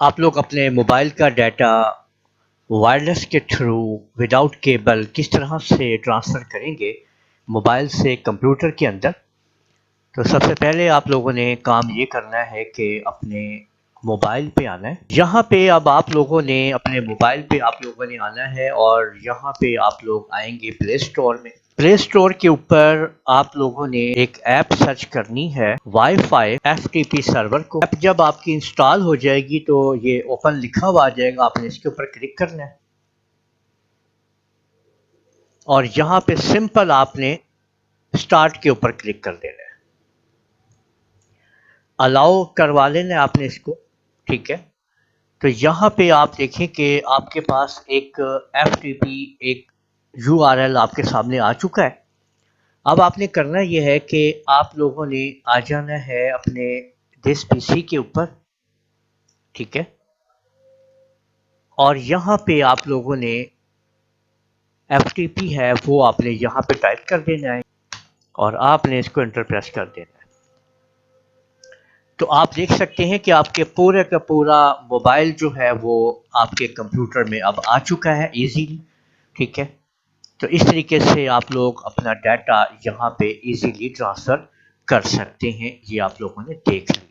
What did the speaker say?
آپ لوگ اپنے موبائل کا ڈیٹا وائرلیس کے تھرو وداؤٹ کیبل کس طرح سے ٹرانسفر کریں گے موبائل سے کمپیوٹر کے اندر. تو سب سے پہلے آپ لوگوں نے کام یہ کرنا ہے کہ اپنے موبائل پہ آنا ہے. یہاں پہ اب آپ لوگوں نے اپنے موبائل پہ آپ لوگوں نے آنا ہے اور یہاں پہ آپ لوگ آئیں گے پلے اسٹور میں. پلے اسٹور کے اوپر آپ لوگوں نے ایک ایپ سرچ کرنی ہے wifi F T P server کو. ایپ جب آپ کی انسٹال ہو جائے گی تو یہ اوپن لکھا ہوا آ جائے گا، آپ نے اس کے اوپر کلک کرنا ہے اور یہاں پہ سمپل آپ نے اسٹارٹ کے اوپر کلک کر دینا ہے. الاؤ کروا لینا آپ نے اس کو، ٹھیک ہے. تو یہاں پہ آپ دیکھیں کہ آپ کے پاس ایک ایف ٹی پی ایک یو آر ایل آپ کے سامنے آ چکا ہے. اب آپ نے کرنا یہ ہے کہ آپ لوگوں نے آ جانا ہے اپنے دس پی سی کے اوپر، ٹھیک ہے. اور یہاں پہ آپ لوگوں نے ایف ٹی پی ہے وہ آپ نے یہاں پہ ٹائپ کر دینا ہے اور آپ نے اس کو انٹر پریس کر دینا ہے. تو آپ دیکھ سکتے ہیں کہ آپ کے پورے کا پورا موبائل جو ہے وہ آپ کے کمپیوٹر میں اب آ چکا ہے ایزیلی، ٹھیک ہے. تو اس طریقے سے آپ لوگ اپنا ڈیٹا یہاں پہ ایزیلی ٹرانسفر کر سکتے ہیں. یہ آپ لوگوں نے دیکھ لیا.